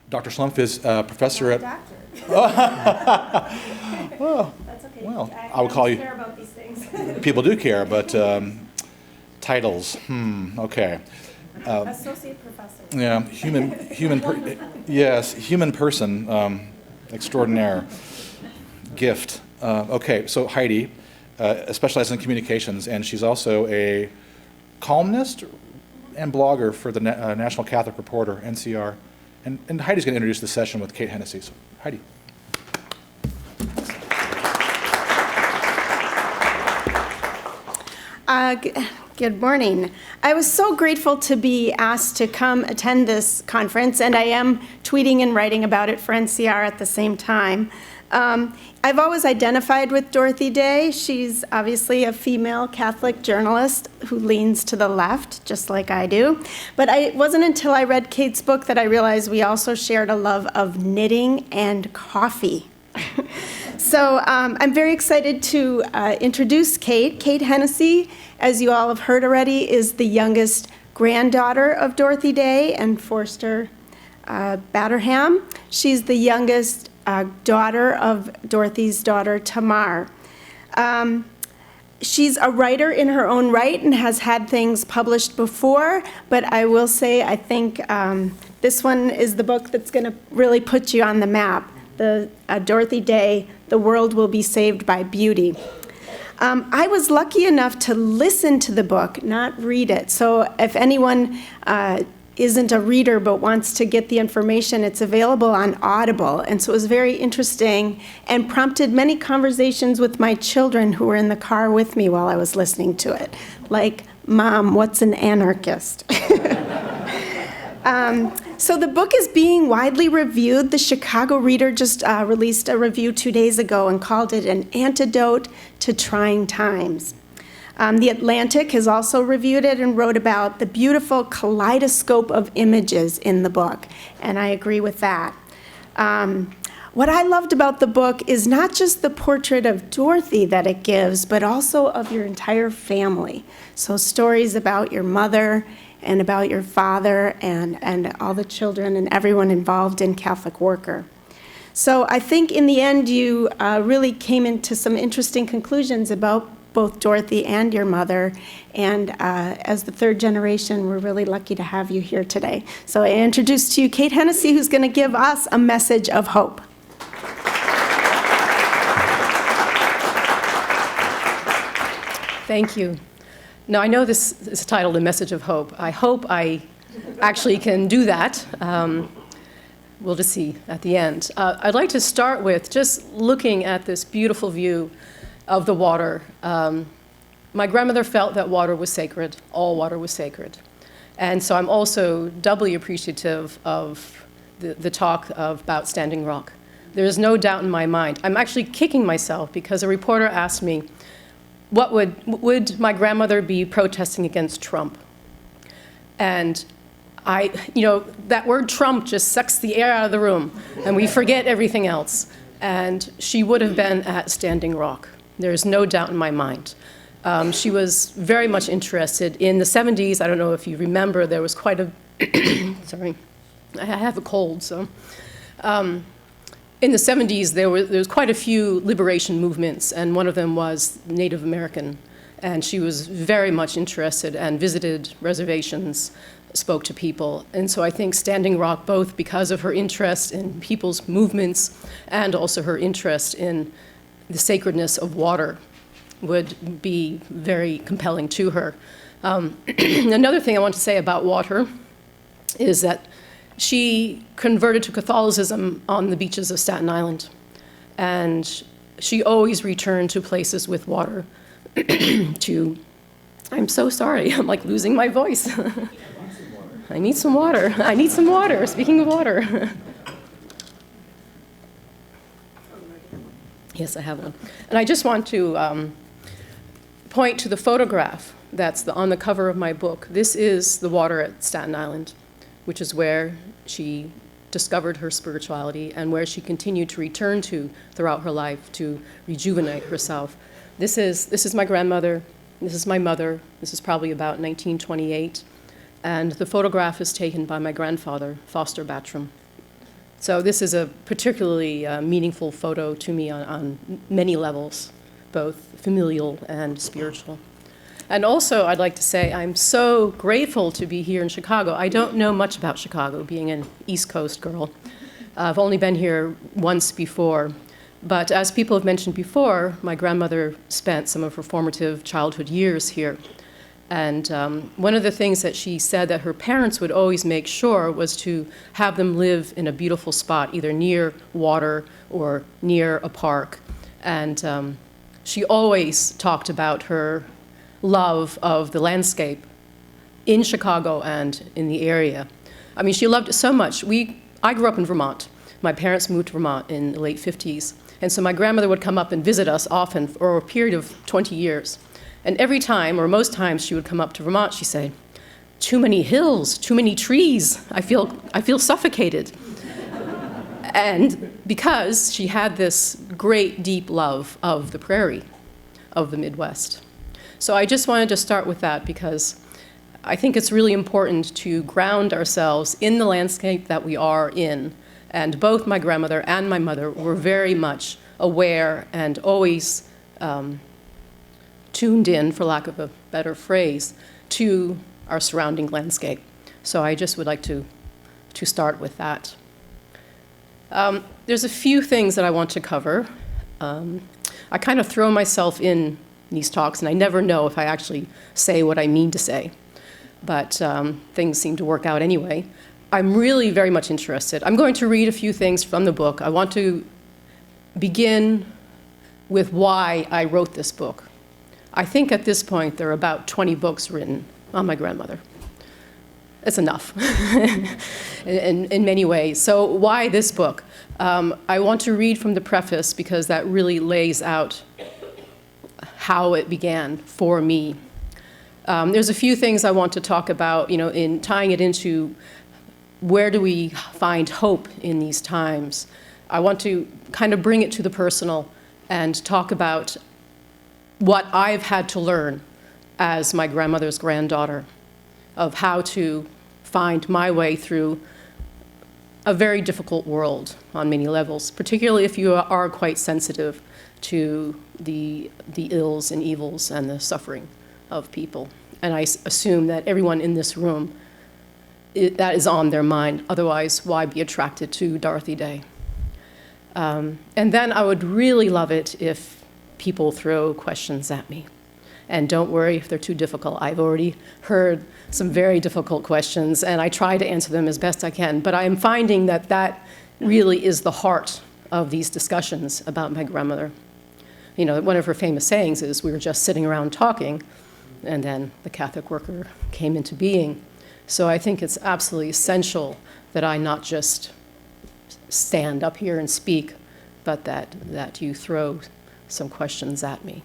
Dr. Schlumpf is a professor at... Doctor. Well, That's okay. well, I will call you... care about these things. People do care, but titles, okay. Associate professor. Yeah, human person extraordinaire, gift. Okay, so Heidi specializes in communications, and she's also a columnist and blogger for the National Catholic Reporter, NCR. And Heidi's going to introduce the session with Kate Hennessey. So, Heidi. Good morning. I was so grateful to be asked to come attend this conference, and I am tweeting and writing about it for NCR at the same time. I've always identified with Dorothy Day. She's obviously a female Catholic journalist who leans to the left, just like I do. But it wasn't until I read Kate's book that I realized we also shared a love of knitting and coffee. So I'm very excited to introduce Kate. Kate Hennessey, as you all have heard already, is the youngest granddaughter of Dorothy Day and Forster Batterham. She's the youngest daughter of Dorothy's daughter, Tamar. She's a writer in her own right and has had things published before, but I will say I think this one is the book that's going to really put you on the map. The Dorothy Day, The World Will Be Saved by Beauty. I was lucky enough to listen to the book, not read it. So if anyone isn't a reader but wants to get the information, it's available on Audible. And so it was very interesting and prompted many conversations with my children who were in the car with me while I was listening to it. Like, Mom, what's an anarchist? So the book is being widely reviewed. The Chicago Reader just released a review 2 days ago and called it an antidote to trying times. The Atlantic has also reviewed it and wrote about the beautiful kaleidoscope of images in the book, and I agree with that. What I loved about the book is not just the portrait of Dorothy that it gives, but also of your entire family. So stories about your mother and about your father and all the children and everyone involved in Catholic Worker. So I think in the end you really came into some interesting conclusions about both Dorothy and your mother, and as the third generation, we're really lucky to have you here today. So I introduce to you Kate Hennessey, who's going to give us a message of hope. Thank you. Now, I know this is titled A Message of Hope. I hope I actually can do that. We'll just see at the end. I'd like to start with just looking at this beautiful view of the water. My grandmother felt that water was sacred. All water was sacred. And so I'm also doubly appreciative of the talk about Standing Rock. There is no doubt in my mind. I'm actually kicking myself because a reporter asked me, would my grandmother be protesting against Trump? And that word Trump just sucks the air out of the room, and we forget everything else. And she would have been at Standing Rock. There's no doubt in my mind. She was very much interested in the 70s. I don't know if you remember, there was quite a, sorry, I have a cold, so. In the 70s, there was quite a few liberation movements, and one of them was Native American. And she was very much interested and visited reservations, spoke to people. And so I think Standing Rock, both because of her interest in people's movements and also her interest in the sacredness of water, would be very compelling to her. Another thing I want to say about water is that she converted to Catholicism on the beaches of Staten Island. And she always returned to places with water I'm so sorry, I'm like losing my voice. I need some water. I need some water, speaking of water. Yes, I have one. And I just want to point to the photograph that's on the cover of my book. This is the water at Staten Island, which is where she discovered her spirituality and where she continued to return to throughout her life to rejuvenate herself. This is my grandmother. This is my mother. This is probably about 1928. And the photograph is taken by my grandfather, Foster Battram. So this is a particularly meaningful photo to me on many levels, both familial and spiritual. And also, I'd like to say I'm so grateful to be here in Chicago. I don't know much about Chicago, being an East Coast girl. I've only been here once before. But as people have mentioned before, my grandmother spent some of her formative childhood years here. And one of the things that she said that her parents would always make sure was to have them live in a beautiful spot, either near water or near a park. And she always talked about her love of the landscape in Chicago and in the area. I mean, she loved it so much. I grew up in Vermont. My parents moved to Vermont in the late 50s. And so my grandmother would come up and visit us often for a period of 20 years. And every time, or most times, she would come up to Vermont, she'd say, "Too many hills, too many trees. I feel suffocated." And because she had this great, deep love of the prairie, of the Midwest. So I just wanted to start with that because I think it's really important to ground ourselves in the landscape that we are in. And both my grandmother and my mother were very much aware and always tuned in, for lack of a better phrase, to our surrounding landscape. So I just would like to start with that. There's a few things that I want to cover. I kind of throw myself in these talks, and I never know if I actually say what I mean to say. But things seem to work out anyway. I'm really very much interested. I'm going to read a few things from the book. I want to begin with why I wrote this book. I think at this point there are about 20 books written on my grandmother. It's enough in many ways. So why this book? I want to read from the preface because that really lays out how it began for me. There's a few things I want to talk about, in tying it into where do we find hope in these times. I want to kind of bring it to the personal and talk about what I've had to learn as my grandmother's granddaughter, of how to find my way through a very difficult world on many levels, particularly if you are quite sensitive to the ills and evils and the suffering of people. And I assume that everyone in this room, that is on their mind. Otherwise, why be attracted to Dorothy Day? And then I would really love it if people throw questions at me. And don't worry if they're too difficult. I've already heard some very difficult questions, and I try to answer them as best I can. But I am finding that that really is the heart of these discussions about my grandmother. One of her famous sayings is, "We were just sitting around talking, and then the Catholic worker came into being." So I think it's absolutely essential that I not just stand up here and speak, but that you throw some questions at me.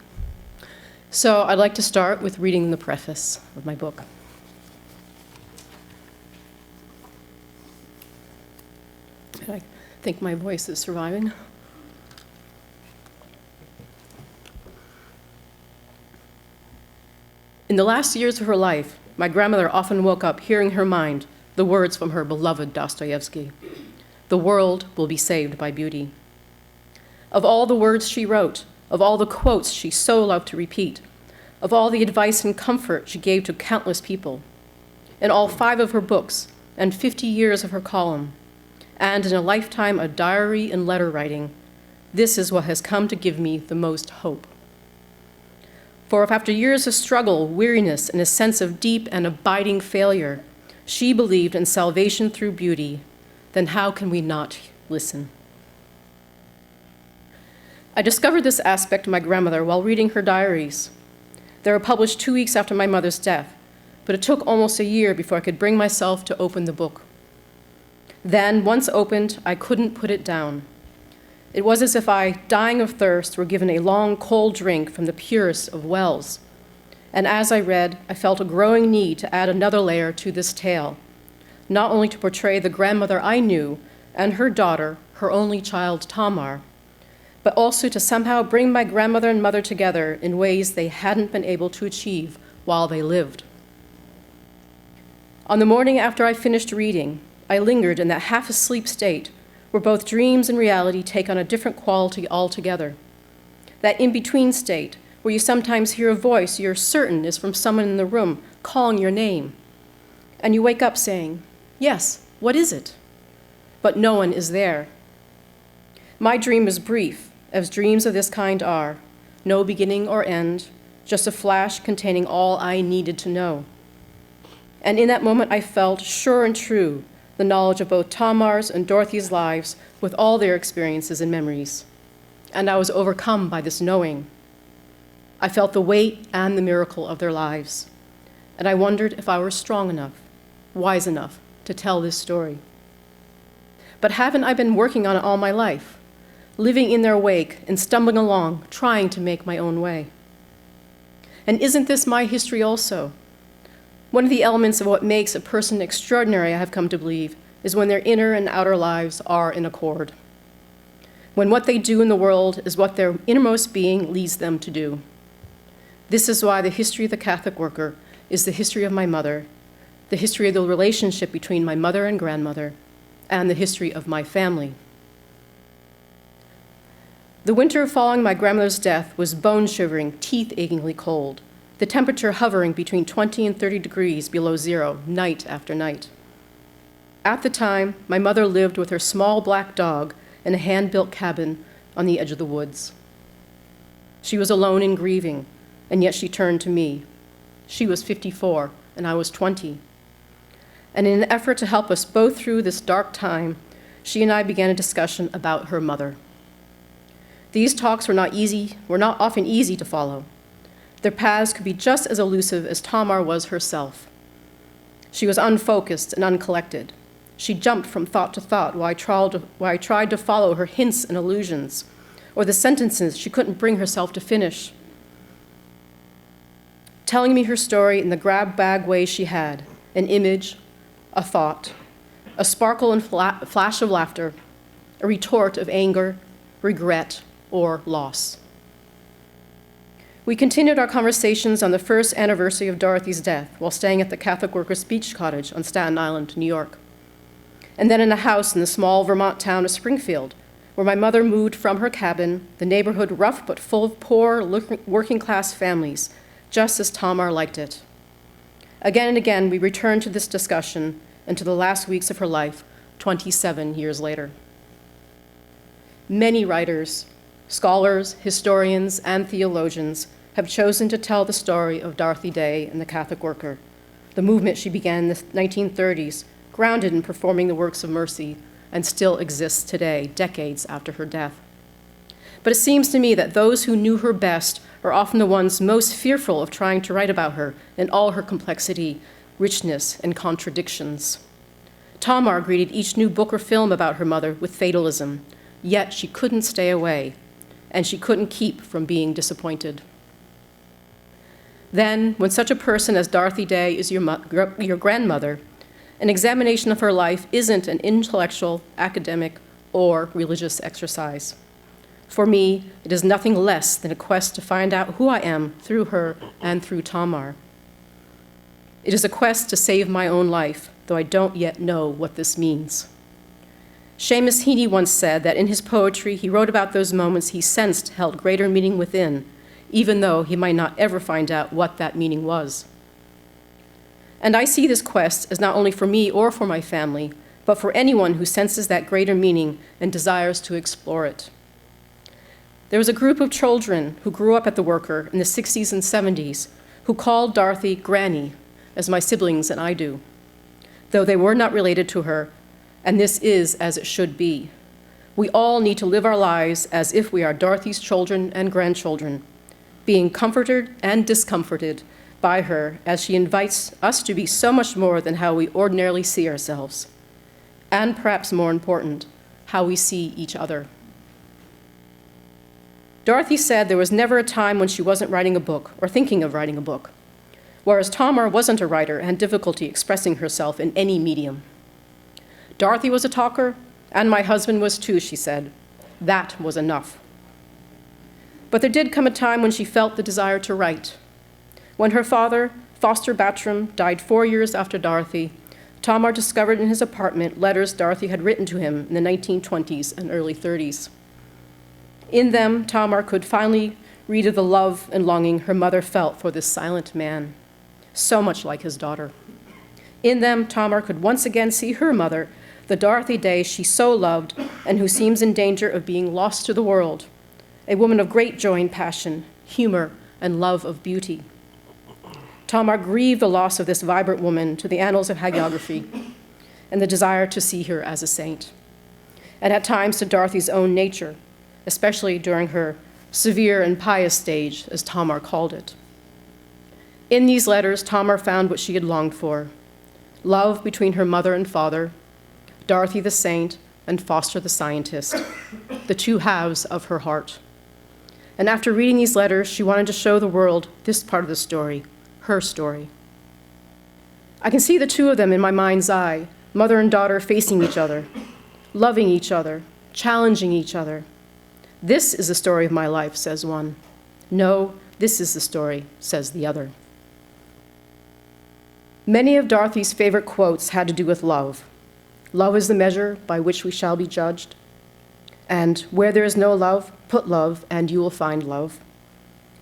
So I'd like to start with reading the preface of my book. I think my voice is surviving. In the last years of her life, my grandmother often woke up hearing in her mind the words from her beloved Dostoevsky: "The world will be saved by beauty." Of all the words she wrote, of all the quotes she so loved to repeat, of all the advice and comfort she gave to countless people, in all 5 of her books and 50 years of her column, and in a lifetime of diary and letter writing, this is what has come to give me the most hope. For if after years of struggle, weariness, and a sense of deep and abiding failure, she believed in salvation through beauty, then how can we not listen? I discovered this aspect of my grandmother while reading her diaries. They were published 2 weeks after my mother's death, but it took almost a year before I could bring myself to open the book. Then, once opened, I couldn't put it down. It was as if I, dying of thirst, were given a long, cold drink from the purest of wells. And as I read, I felt a growing need to add another layer to this tale, not only to portray the grandmother I knew and her daughter, her only child, Tamar, but also to somehow bring my grandmother and mother together in ways they hadn't been able to achieve while they lived. On the morning after I finished reading, I lingered in that half-asleep state, where both dreams and reality take on a different quality altogether. That in-between state, where you sometimes hear a voice you're certain is from someone in the room calling your name, and you wake up saying, "Yes, what is it?" But no one is there. My dream is brief, as dreams of this kind are, no beginning or end, just a flash containing all I needed to know. And in that moment I felt, sure and true, the knowledge of both Tamar's and Dorothy's lives with all their experiences and memories. And I was overcome by this knowing. I felt the weight and the miracle of their lives. And I wondered if I were strong enough, wise enough, to tell this story. But haven't I been working on it all my life, living in their wake and stumbling along, trying to make my own way? And isn't this my history also? One of the elements of what makes a person extraordinary, I have come to believe, is when their inner and outer lives are in accord. When what they do in the world is what their innermost being leads them to do. This is why the history of the Catholic worker is the history of my mother, the history of the relationship between my mother and grandmother, and the history of my family. The winter following my grandmother's death was bone-shivering, teeth-achingly cold, the temperature hovering between 20 and 30 degrees below zero, night after night. At the time, my mother lived with her small black dog in a hand-built cabin on the edge of the woods. She was alone and grieving, and yet she turned to me. She was 54, and I was 20. And in an effort to help us both through this dark time, she and I began a discussion about her mother. These talks were not often easy to follow. Their paths could be just as elusive as Tamar was herself. She was unfocused and uncollected. She jumped from thought to thought while I tried to follow her hints and allusions, or the sentences she couldn't bring herself to finish. Telling me her story in the grab-bag way she had, an image, a thought, a sparkle and flash of laughter, a retort of anger, regret, or loss. We continued our conversations on the first anniversary of Dorothy's death while staying at the Catholic Workers' Beach Cottage on Staten Island, New York, and then in a house in the small Vermont town of Springfield, where my mother moved from her cabin, the neighborhood rough but full of poor, working-class families, just as Tamar liked it. Again and again, we returned to this discussion and to the last weeks of her life, 27 years later. Many writers, scholars, historians, and theologians have chosen to tell the story of Dorothy Day and the Catholic worker, the movement she began in the 1930s, grounded in performing the works of mercy, and still exists today, decades after her death. But it seems to me that those who knew her best are often the ones most fearful of trying to write about her in all her complexity, richness, and contradictions. Tamar greeted each new book or film about her mother with fatalism, yet she couldn't stay away, and she couldn't keep from being disappointed. Then, when such a person as Dorothy Day is your grandmother, an examination of her life isn't an intellectual, academic, or religious exercise. For me, it is nothing less than a quest to find out who I am through her and through Tamar. It is a quest to save my own life, though I don't yet know what this means. Seamus Heaney once said that in his poetry, he wrote about those moments he sensed held greater meaning within, even though he might not ever find out what that meaning was. And I see this quest as not only for me or for my family, but for anyone who senses that greater meaning and desires to explore it. There was a group of children who grew up at the Worker in the 60s and 70s who called Dorothy Granny, as my siblings and I do, though they were not related to her, and this is as it should be. We all need to live our lives as if we are Dorothy's children and grandchildren, being comforted and discomforted by her as she invites us to be so much more than how we ordinarily see ourselves, and perhaps more important, how we see each other. Dorothy said there was never a time when she wasn't writing a book or thinking of writing a book, whereas Tamar wasn't a writer and had difficulty expressing herself in any medium. Dorothy was a talker, and my husband was too, she said. That was enough. But there did come a time when she felt the desire to write. When her father, Foster Batram, died 4 years after Dorothy, Tamar discovered in his apartment letters Dorothy had written to him in the 1920s and early 30s. In them, Tamar could finally read of the love and longing her mother felt for this silent man, so much like his daughter. In them, Tamar could once again see her mother, the Dorothy Day she so loved and who seems in danger of being lost to the world, a woman of great joy and passion, humor, and love of beauty. Tamar grieved the loss of this vibrant woman to the annals of hagiography and the desire to see her as a saint, and at times to Dorothy's own nature, especially during her severe and pious stage, as Tamar called it. In these letters, Tamar found what she had longed for: love between her mother and father, Dorothy the saint and Foster the scientist, the two halves of her heart. And after reading these letters, she wanted to show the world this part of the story, her story. I can see the two of them in my mind's eye, mother and daughter facing each other, loving each other, challenging each other. This is the story of my life, says one. No, this is the story, says the other. Many of Dorothy's favorite quotes had to do with love. Love is the measure by which we shall be judged. And where there is no love, put love, and you will find love.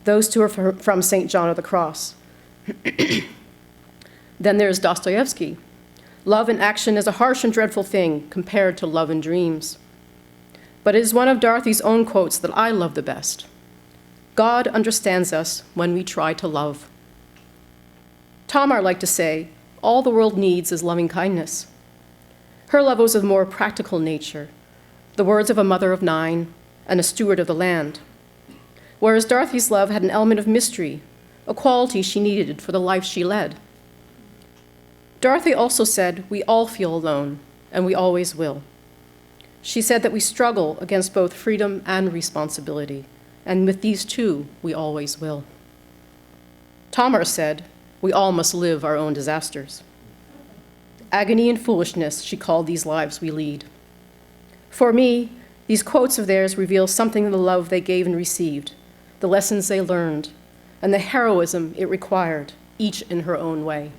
Those two are from St. John of the Cross. Then there's Dostoevsky. Love in action is a harsh and dreadful thing compared to love in dreams. But it is one of Dorothy's own quotes that I love the best. God understands us when we try to love. Tamar liked to say, all the world needs is loving kindness. Her love was of more practical nature, the words of a mother of 9 and a steward of the land. Whereas Dorothy's love had an element of mystery, a quality she needed for the life she led. Dorothy also said, we all feel alone, and we always will. She said that we struggle against both freedom and responsibility, and with these two, we always will. Tamar said, we all must live our own disasters. Agony and foolishness, she called these lives we lead. For me, these quotes of theirs reveal something of the love they gave and received, the lessons they learned, and the heroism it required, each in her own way.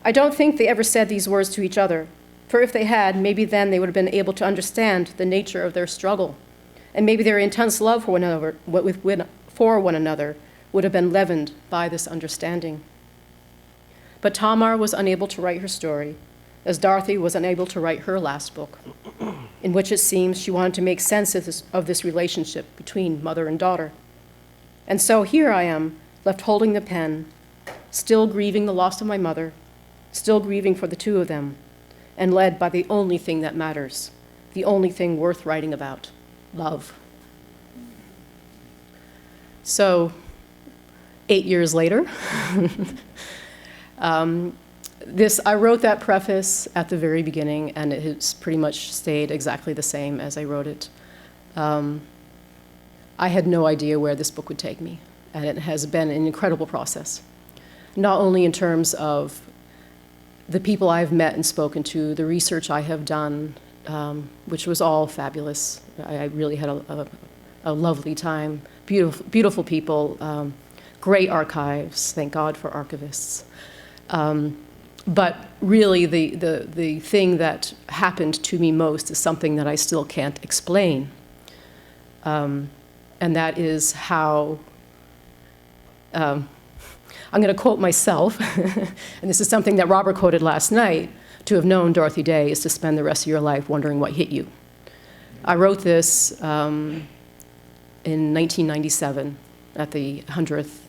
I don't think they ever said these words to each other, for if they had, maybe then they would have been able to understand the nature of their struggle, and maybe their intense love for one another would have been leavened by this understanding. But Tamar was unable to write her story, as Dorothy was unable to write her last book, in which it seems she wanted to make sense of this relationship between mother and daughter. And so here I am, left holding the pen, still grieving the loss of my mother, still grieving for the two of them, and led by the only thing that matters, the only thing worth writing about, love. So, 8 years later, I wrote that preface at the very beginning, and it has pretty much stayed exactly the same as I wrote it. I had no idea where this book would take me, and it has been an incredible process, not only in terms of the people I've met and spoken to, the research I have done, which was all fabulous. I really had a lovely time, beautiful people, great archives, thank God for archivists. But really the thing that happened to me most is something that I still can't explain. And that is how, I'm going to quote myself, and this is something that Robert quoted last night, to have known Dorothy Day is to spend the rest of your life wondering what hit you. I wrote this in 1997 at the 100th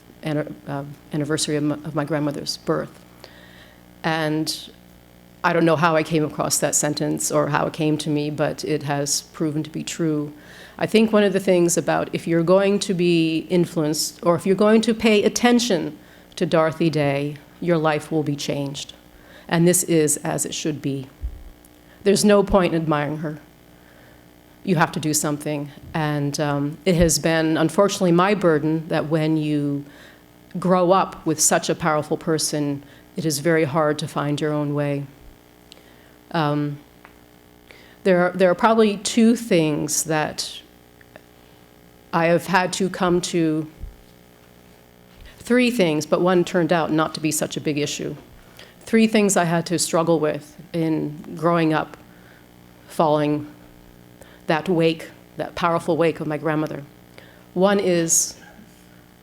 anniversary of my grandmother's birth. And I don't know how I came across that sentence or how it came to me, but it has proven to be true. I think one of the things about if you're going to be influenced or if you're going to pay attention to Dorothy Day, your life will be changed. And this is as it should be. There's no point in admiring her. You have to do something. And it has been, unfortunately, my burden that when you grow up with such a powerful person, it is very hard to find your own way. There are probably two things that I have had to come to, three things, but one turned out not to be such a big issue. three things I had to struggle with in growing up, following that wake, that powerful wake of my grandmother. One is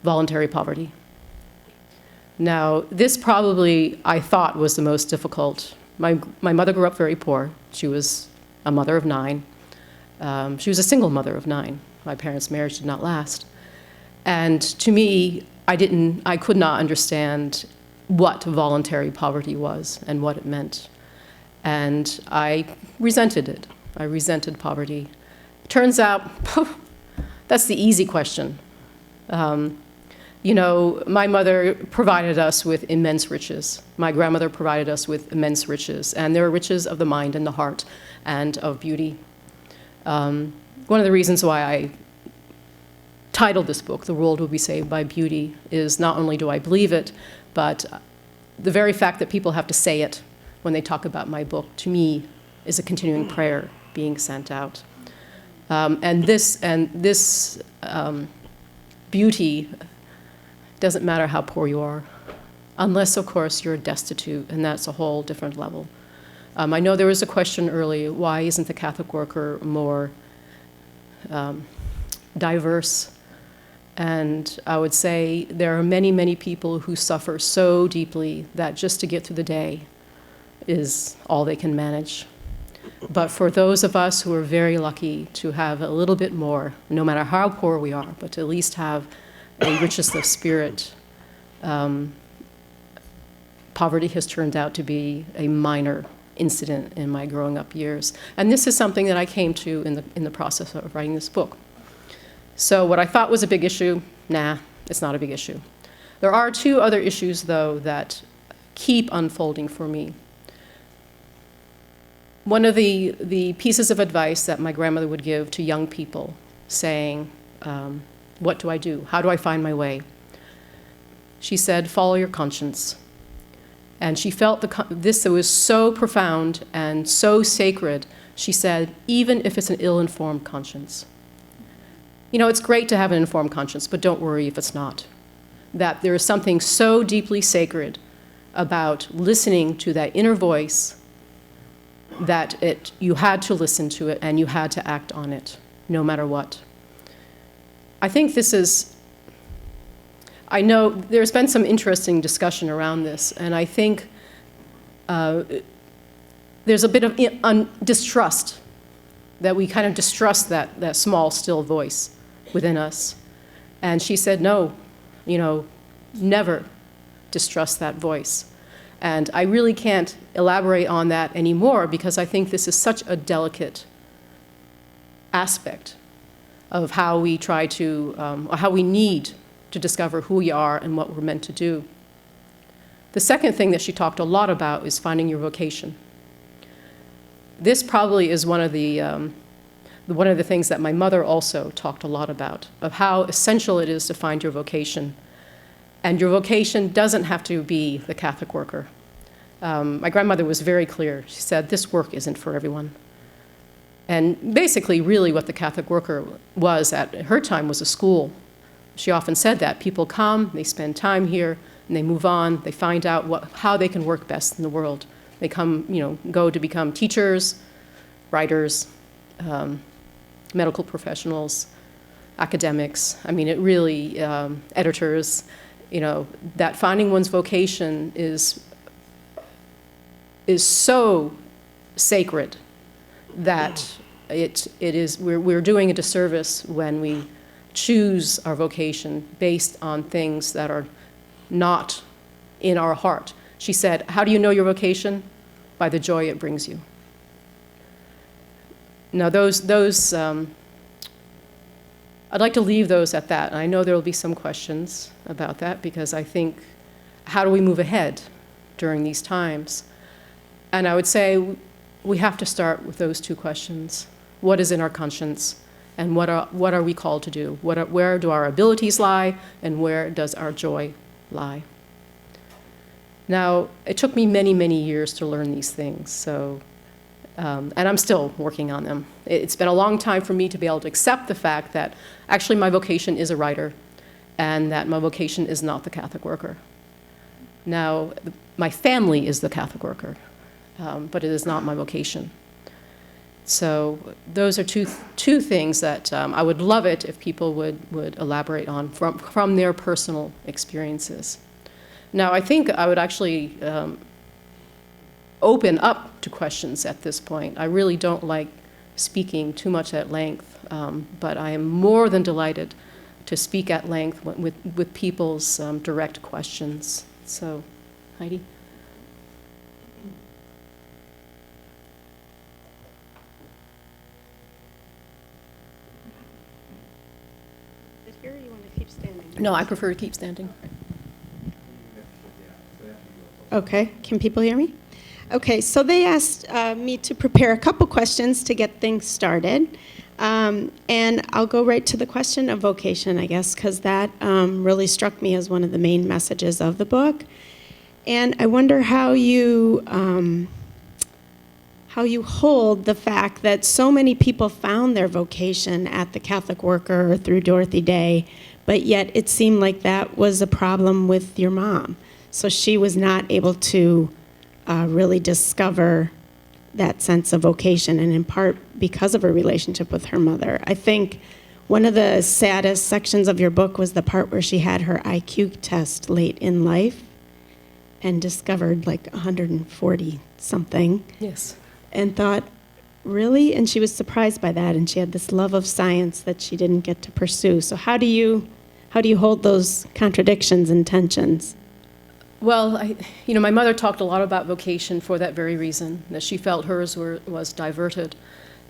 voluntary poverty. Now, this probably, I thought, was the most difficult. My mother grew up very poor. She was a mother of 9. She was a single mother of 9. My parents' marriage did not last. And to me, I could not understand what voluntary poverty was and what it meant. And I resented it. I resented poverty. Turns out, that's the easy question. You know, my mother provided us with immense riches. My grandmother provided us with immense riches. And there are riches of the mind and the heart and of beauty. One of the reasons why I titled this book, The World Will Be Saved by Beauty, is not only do I believe it, but the very fact that people have to say it when they talk about my book, to me, is a continuing prayer being sent out. And this beauty doesn't matter how poor you are, unless, of course, you're destitute, and that's a whole different level. I know there was a question earlier, why isn't the Catholic worker more diverse? And I would say there are many, many people who suffer so deeply that just to get through the day is all they can manage. But for those of us who are very lucky to have a little bit more, no matter how poor we are, but to at least have a richness of spirit, poverty has turned out to be a minor incident in my growing up years. And this is something that I came to in the process of writing this book. So what I thought was a big issue, nah, it's not a big issue. There are two other issues, though, that keep unfolding for me. One of the pieces of advice that my grandmother would give to young people, saying, what do I do? How do I find my way? She said, follow your conscience. And she felt this was so profound and so sacred, she said, even if it's an ill-informed conscience. You know, it's great to have an informed conscience, but don't worry if it's not. That there is something so deeply sacred about listening to that inner voice that you had to listen to it and you had to act on it, no matter what. I think this is, I know there's been some interesting discussion around this, and I think there's a bit of distrust, that we kind of distrust that small, still voice within us. And she said, no, you know, never distrust that voice. And I really can't elaborate on that anymore because I think this is such a delicate aspect of how we try to, or how we need to discover who we are and what we're meant to do. The second thing that she talked a lot about is finding your vocation. This probably is one of the things that my mother also talked a lot about, of how essential it is to find your vocation. And your vocation doesn't have to be the Catholic worker. My grandmother was very clear. She said, this work isn't for everyone. And basically, really what the Catholic worker was at her time was a school. She often said that. People come, they spend time here, and they move on. They find out how they can work best in the world. They come, you know, go to become teachers, writers, medical professionals, academics. I mean, it really, editors, you know, that finding one's vocation is so sacred that we're doing a disservice when we choose our vocation based on things that are not in our heart. She said, how do you know your vocation? By the joy it brings you. Now I'd like to leave those at that. And I know there will be some questions about that because I think, how do we move ahead during these times? And I would say we have to start with those two questions. What is in our conscience? And what are we called to do? Where do our abilities lie? And where does our joy lie? Now, it took me many, many years to learn these things. So, and I'm still working on them. It's been a long time for me to be able to accept the fact that actually my vocation is a writer and that my vocation is not the Catholic worker. Now, my family is the Catholic worker, but it is not my vocation. So those are two things that I would love it if people would elaborate on from their personal experiences. Now, I think I would actually open up to questions at this point. I really don't like speaking too much at length, but I am more than delighted to speak at length with people's direct questions. So, Heidi? Here, you want to keep standing? No, I prefer to keep standing. Okay, can people hear me? Okay, so they asked me to prepare a couple questions to get things started. And I'll go right to the question of vocation, I guess, because that really struck me as one of the main messages of the book. And I wonder how you hold the fact that so many people found their vocation at the Catholic Worker or through Dorothy Day, but yet it seemed like that was a problem with your mom. So she was not able to really discover that sense of vocation, and in part because of her relationship with her mother. I think one of the saddest sections of your book was the part where she had her IQ test late in life and discovered like 140 something. Yes. And thought, really? And she was surprised by that, and she had this love of science that she didn't get to pursue. So how do you hold those contradictions and tensions? Well, my mother talked a lot about vocation for that very reason, that she felt hers was diverted.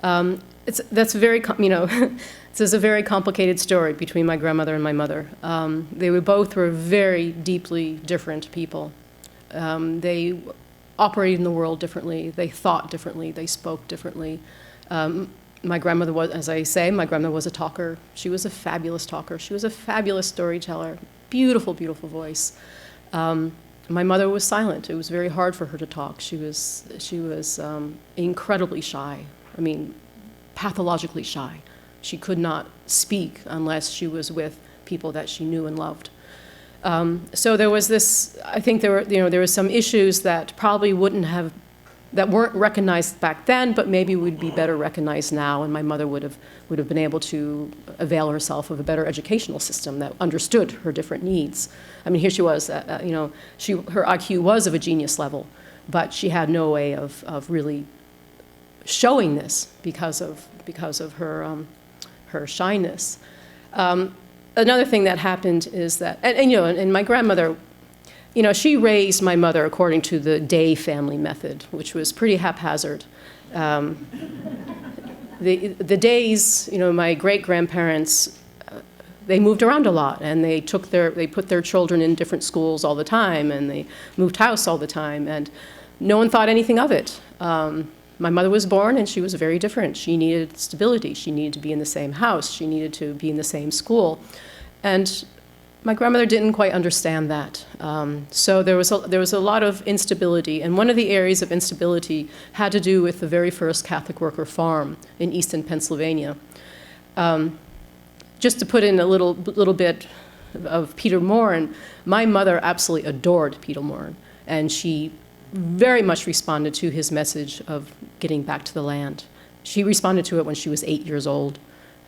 This is a very complicated story between my grandmother and my mother. They both were very deeply different people. They operated in the world differently. They thought differently. They spoke differently. My grandmother was, as I say, my grandmother was a talker. She was a fabulous talker. She was a fabulous storyteller. Beautiful, beautiful voice. My mother was silent. It was very hard for her to talk. She was incredibly shy. I mean, pathologically shy. She could not speak unless she was with people that she knew and loved. So there was this. I think there were some issues that probably that weren't recognized back then, but maybe would be better recognized now, and my mother would have been able to avail herself of a better educational system that understood her different needs. I mean, here she was, her IQ was of a genius level, but she had no way of really showing this because of her shyness. Another thing that happened is that, and my grandmother, she raised my mother according to the Day family method, which was pretty haphazard. The Days, my great-grandparents, they moved around a lot, and they put their children in different schools all the time, and they moved house all the time, and no one thought anything of it. My mother was born, and she was very different. She needed stability. She needed to be in the same house. She needed to be in the same school. And my grandmother didn't quite understand that. So there was a lot of instability. And one of the areas of instability had to do with the very first Catholic worker farm in eastern Pennsylvania. Just to put in a little bit of Peter Morin, my mother absolutely adored Peter Morin. And she very much responded to his message of getting back to the land. She responded to it when she was 8 years old.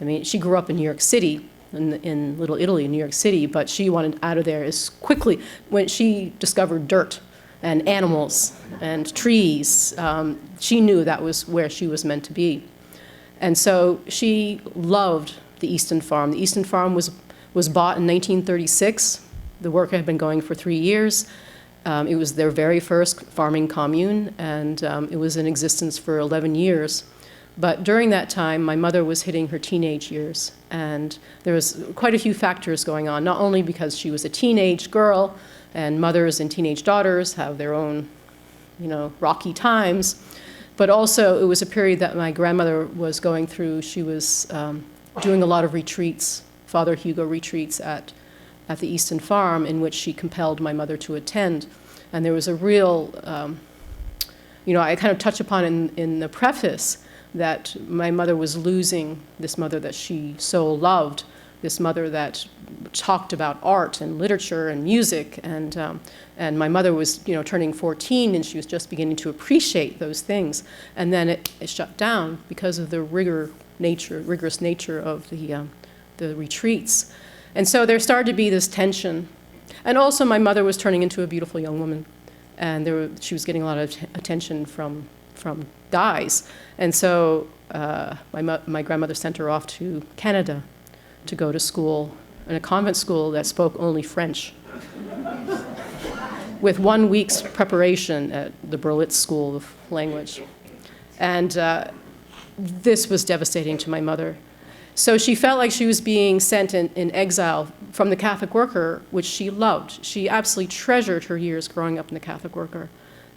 I mean, she grew up in New York City, in Little Italy, in New York City, but she wanted out of there as quickly. When she discovered dirt and animals and trees, she knew that was where she was meant to be. And so she loved the Easton Farm. The Easton Farm was bought in 1936. The work had been going for 3 years. It was their very first farming commune, and it was in existence for 11 years. But during that time, my mother was hitting her teenage years, and there was quite a few factors going on, not only because she was a teenage girl, and mothers and teenage daughters have their own, rocky times, but also it was a period that my grandmother was going through. She was doing a lot of retreats, Father Hugo retreats at the Easton Farm, in which she compelled my mother to attend. And there was a real, I kind of touch upon in the preface that my mother was losing this mother that she so loved this mother that talked about art and literature and music, and my mother was, turning 14, and she was just beginning to appreciate those things. And then it shut down because of the rigorous nature of the retreats. And so there started to be this tension. And also my mother was turning into a beautiful young woman, and she was getting a lot of attention from guys. And so my grandmother sent her off to Canada to go to school, in a convent school that spoke only French, with 1 week's preparation at the Berlitz School of Language. And this was devastating to my mother. So she felt like she was being sent in exile from the Catholic Worker, which she loved. She absolutely treasured her years growing up in the Catholic Worker.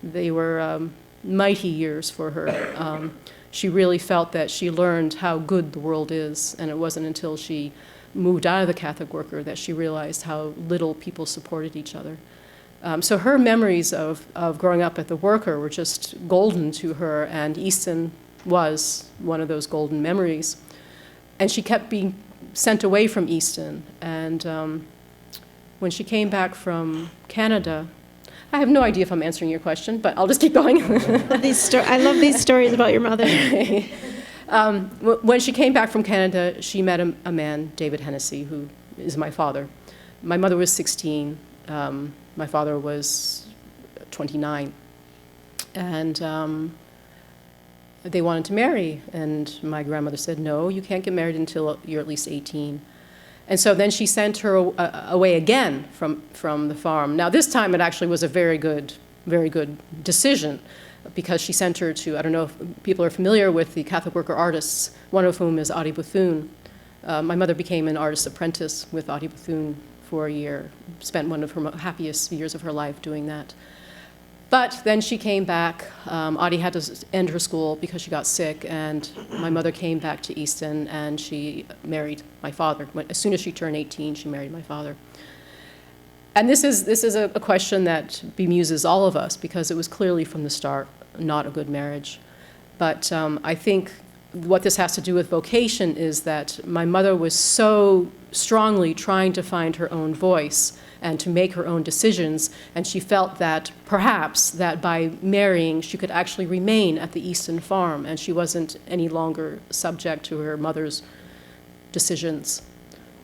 They were mighty years for her. She really felt that she learned how good the world is, and it wasn't until she moved out of the Catholic Worker that she realized how little people supported each other. So her memories of growing up at the Worker were just golden to her, and Easton was one of those golden memories. And she kept being sent away from Easton. And when she came back from Canada, I have no idea if I'm answering your question, but I'll just keep going. I love these stories about your mother. When she came back from Canada, she met a man, David Hennessey, who is my father. My mother was 16. My father was 29. And they wanted to marry. And my grandmother said, no, you can't get married until you're at least 18. And so then she sent her away again from the farm. Now, this time it actually was a very good decision, because she sent her to, I don't know if people are familiar with the Catholic Worker artists, one of whom is Audie Bethune. My mother became an artist's apprentice with Audie Bethune for a year, spent one of her happiest years of her life doing that. But then she came back. Audie had to end her school because she got sick, and my mother came back to Easton, and she married my father. As soon as she turned 18, she married my father. And this is a question that bemuses all of us, because it was clearly from the start not a good marriage. But I think what this has to do with vocation is that my mother was so strongly trying to find her own voice and to make her own decisions, and she felt that perhaps that by marrying she could actually remain at the Easton farm, and she wasn't any longer subject to her mother's decisions.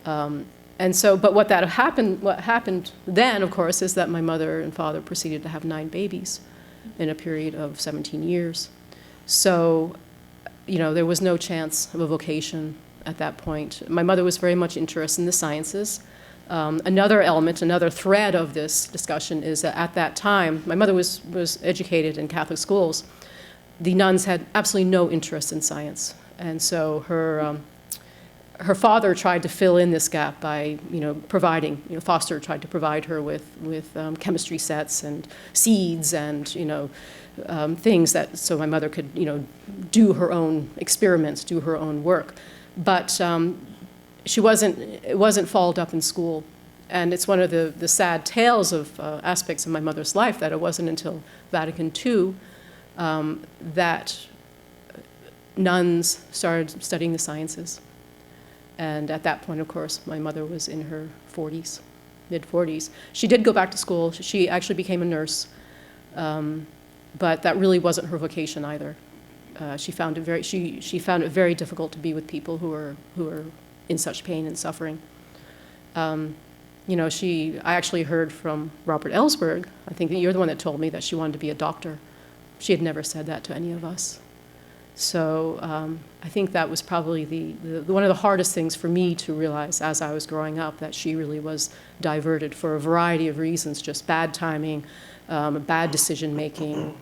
And so, but what happened then, of course, is that my mother and father proceeded to have 9 babies in a period of 17 years. So, there was no chance of a vocation at that point. My mother was very much interested in the sciences. Another element, another thread of this discussion is that at that time, my mother was educated in Catholic schools. The nuns had absolutely no interest in science. And so her father tried to fill in this gap by, providing, Foster tried to provide her with chemistry sets and seeds and, things that, so my mother could, do her own experiments, do her own work. But it wasn't followed up in school. And it's one of the sad tales of aspects of my mother's life that it wasn't until Vatican II that nuns started studying the sciences. And at that point, of course, my mother was in her 40s, mid-40s. She did go back to school. She actually became a nurse, but that really wasn't her vocation either. She found it very difficult to be with people who are in such pain and suffering. I actually heard from Robert Ellsberg, I think that you're the one that told me that she wanted to be a doctor. She had never said that to any of us. So I think that was probably one of the hardest things for me to realize as I was growing up, that she really was diverted for a variety of reasons, just bad timing, bad decision making.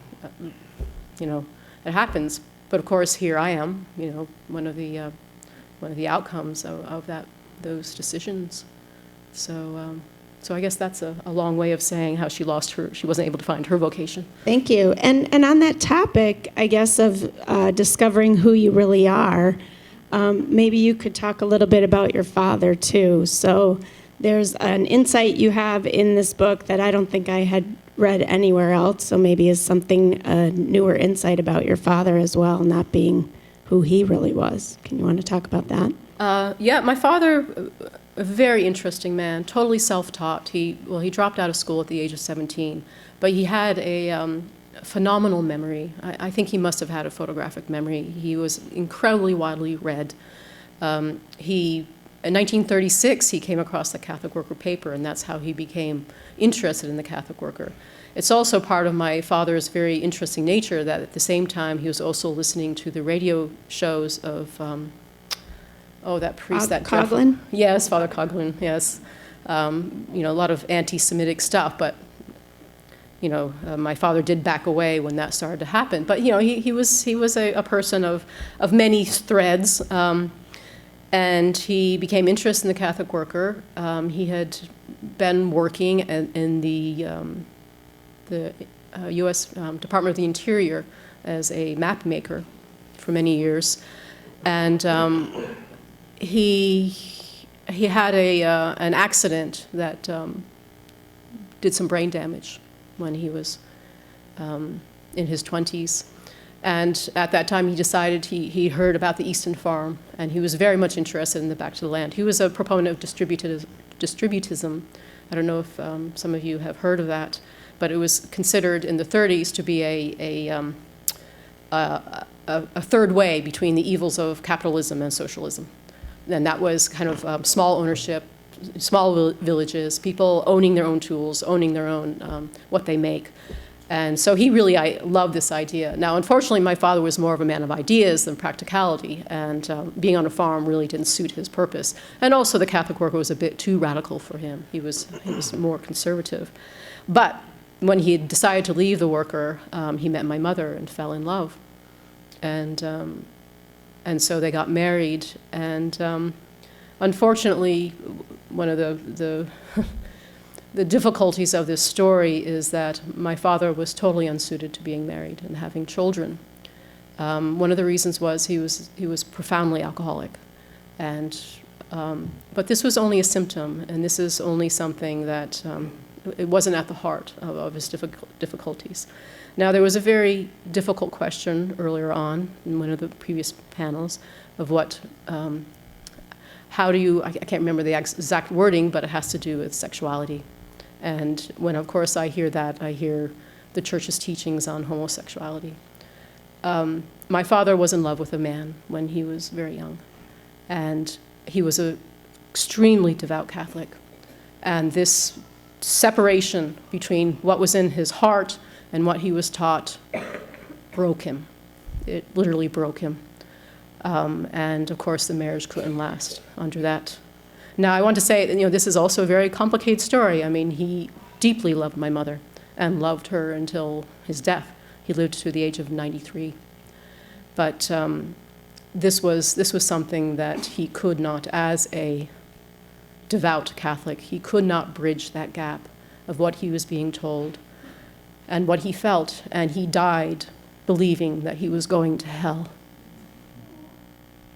It happens. But of course, here I am, one of the outcomes of those decisions. So I guess that's a long way of saying how she wasn't able to find her vocation. Thank you. And on that topic, I guess, of discovering who you really are, maybe you could talk a little bit about your father, too. So there's an insight you have in this book that I don't think I had read anywhere else, so maybe is something, a newer insight about your father as well, not being who he really was. Can you want to talk about that? Yeah, my father, a very interesting man, totally self-taught. He dropped out of school at the age of 17, but he had a phenomenal memory. I think he must have had a photographic memory. He was incredibly widely read. In 1936, he came across the Catholic Worker paper, and that's how he became interested in the Catholic Worker. It's also part of my father's very interesting nature that at the same time he was also listening to the radio shows of, that priest, that Coughlin? Yes, Father Coughlin, yes. A lot of anti-Semitic stuff, but, my father did back away when that started to happen. But, he was a person of many threads. And he became interested in the Catholic Worker. He had been working in the U.S. Department of the Interior as a map maker for many years, and he had an accident that did some brain damage when he was in his 20s. And at that time, he decided he heard about the Easton Farm, and he was very much interested in the Back to the Land. He was a proponent of distributism. I don't know if some of you have heard of that, but it was considered in the 30s to be a third way between the evils of capitalism and socialism. And that was kind of small ownership, small villages, people owning their own tools, owning their own what they make. And so I loved this idea. Now, unfortunately, my father was more of a man of ideas than practicality, and being on a farm really didn't suit his purpose. And also, the Catholic Worker was a bit too radical for him. He was more conservative. But when he had decided to leave the Worker, he met my mother and fell in love. And so they got married. And unfortunately, one of the the difficulties of this story is that my father was totally unsuited to being married and having children. One of the reasons was he was profoundly alcoholic, but this was only a symptom, and this is only something that it wasn't at the heart of his difficulties. Now, there was a very difficult question earlier on in one of the previous panels of what. How do you? I can't remember the exact wording, but it has to do with sexuality. And when, of course, I hear that, I hear the Church's teachings on homosexuality. My father was in love with a man when he was very young, and he was an extremely devout Catholic. And this separation between what was in his heart and what he was taught broke him. It literally broke him. And, of course, the marriage couldn't last under that. Now, I want to say that, this is also a very complicated story. I mean, he deeply loved my mother and loved her until his death. He lived to the age of 93. But this was something that he could not, as a devout Catholic, he could not bridge that gap of what he was being told and what he felt. And he died believing that he was going to hell.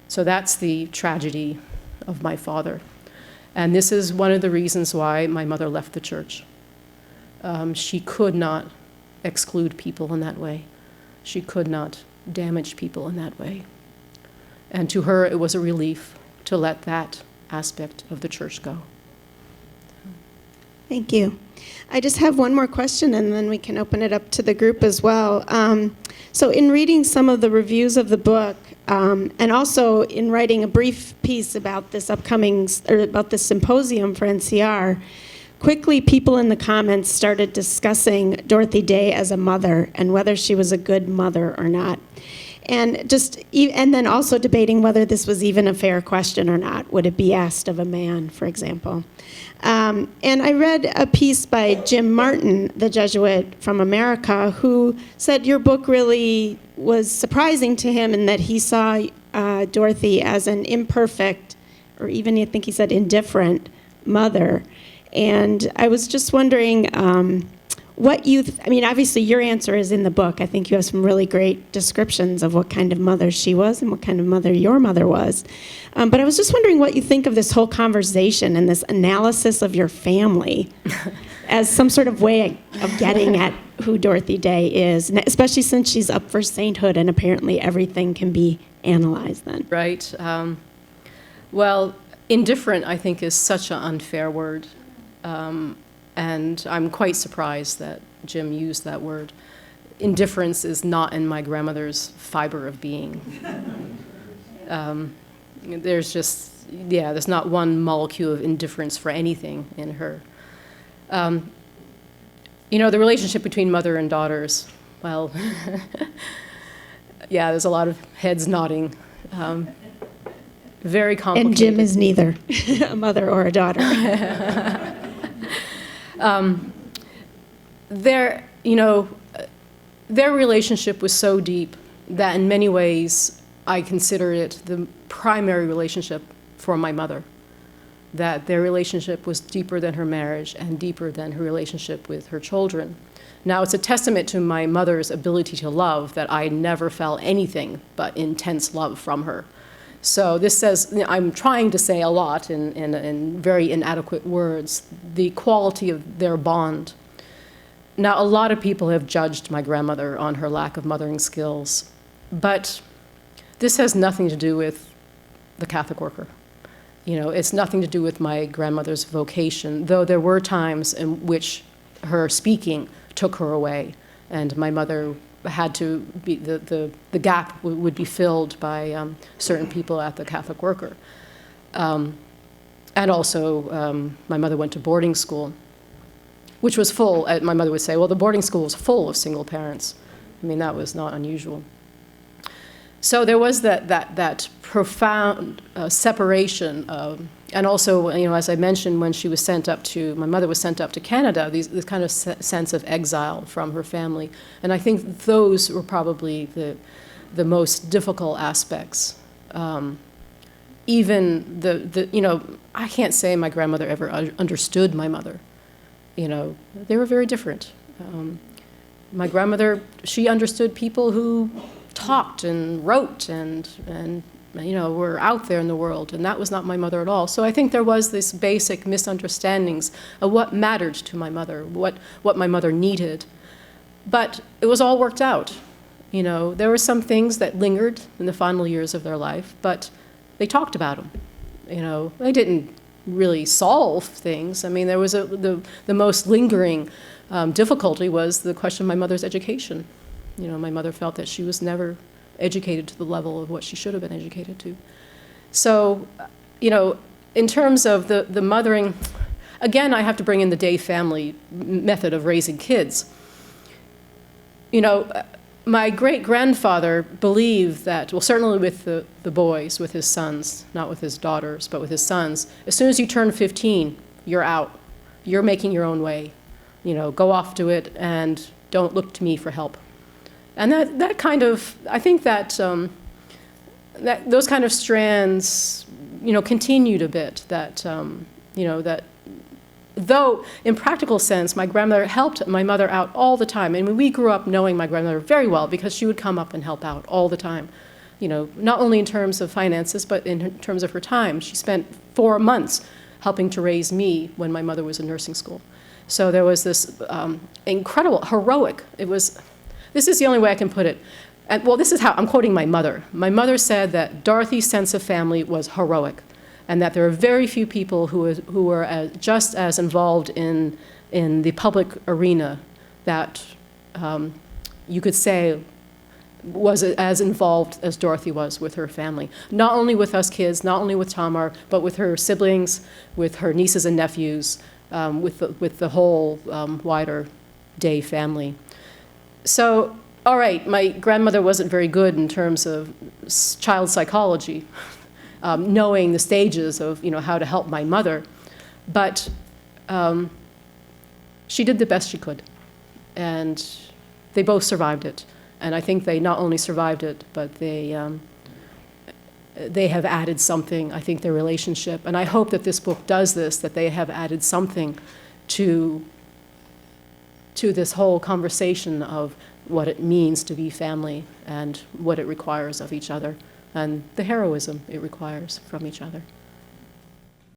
So that's the tragedy of my father. And this is one of the reasons why my mother left the church. She could not exclude people in that way. She could not damage people in that way. And to her, it was a relief to let that aspect of the church go. Thank you. I just have one more question, and then we can open it up to the group as well. So in reading some of the reviews of the book, and also in writing a brief piece about this about this symposium for NCR, quickly people in the comments started discussing Dorothy Day as a mother and whether she was a good mother or not. And then also debating whether this was even a fair question or not. Would it be asked of a man, for example? And I read a piece by Jim Martin, the Jesuit from America, who said your book really was surprising to him in that he saw Dorothy as an imperfect, or even I think he said indifferent, mother. And I was just wondering obviously your answer is in the book. I think you have some really great descriptions of what kind of mother she was and what kind of mother your mother was. But I was just wondering what you think of this whole conversation and this analysis of your family as some sort of way of getting at who Dorothy Day is, especially since she's up for sainthood and apparently everything can be analyzed then. Right. Well, indifferent, I think, is such an unfair word. And I'm quite surprised that Jim used that word. Indifference is not in my grandmother's fiber of being. There's just, there's not one molecule of indifference for anything in her. The relationship between mother and daughters, well, there's a lot of heads nodding. Very complicated. And Jim is neither a mother or a daughter. Their relationship was so deep that in many ways I consider it the primary relationship for my mother. That their relationship was deeper than her marriage and deeper than her relationship with her children. Now, it's a testament to my mother's ability to love that I never felt anything but intense love from her. So this says, I'm trying to say a lot in very inadequate words, the quality of their bond. Now, a lot of people have judged my grandmother on her lack of mothering skills, but this has nothing to do with the Catholic worker. It's nothing to do with my grandmother's vocation, though there were times in which her speaking took her away, and my mother had to be, the gap would be filled by certain people at the Catholic worker. And also, my mother went to boarding school, which was full. My mother would say, well, the boarding school was full of single parents. I mean, that was not unusual. So there was that profound separation, and also, as I mentioned, when she was my mother was sent up to Canada, this kind of sense of exile from her family, and I think those were probably the most difficult aspects. Even I can't say my grandmother ever understood my mother. They were very different. My grandmother, she understood people who talked and wrote and were out there in the world, and that was not my mother at all. So I think there was this basic misunderstandings of what mattered to my mother, what my mother needed. But it was all worked out. There were some things that lingered in the final years of their life, but they talked about them. They didn't really solve things. I mean, there was the most lingering difficulty was the question of my mother's education. My mother felt that she was never educated to the level of what she should have been educated to. So, in terms of the mothering, again, I have to bring in the Day family method of raising kids. My great-grandfather believed that, well, certainly with the boys, with his sons, not with his daughters, but with his sons, as soon as you turn 15, you're out. You're making your own way. Go off to it and don't look to me for help. And that kind of, I think that those kind of strands, continued a bit. That though in practical sense, my grandmother helped my mother out all the time. And we grew up knowing my grandmother very well because she would come up and help out all the time. Not only in terms of finances, but in terms of her time. She spent 4 months helping to raise me when my mother was in nursing school. So there was this incredible, heroic, this is the only way I can put it. And, well, this is how, I'm quoting my mother. My mother said that Dorothy's sense of family was heroic, and that there are very few people who were just as involved in the public arena that you could say was as involved as Dorothy was with her family. Not only with us kids, not only with Tamar, but with her siblings, with her nieces and nephews, with the whole wider Day family. So, all right, my grandmother wasn't very good in terms of child psychology, knowing the stages of how to help my mother, but she did the best she could, and they both survived it. And I think they not only survived it, but they have added something, I think, their relationship. And I hope that this book does this, that they have added something to this whole conversation of what it means to be family and what it requires of each other and the heroism it requires from each other.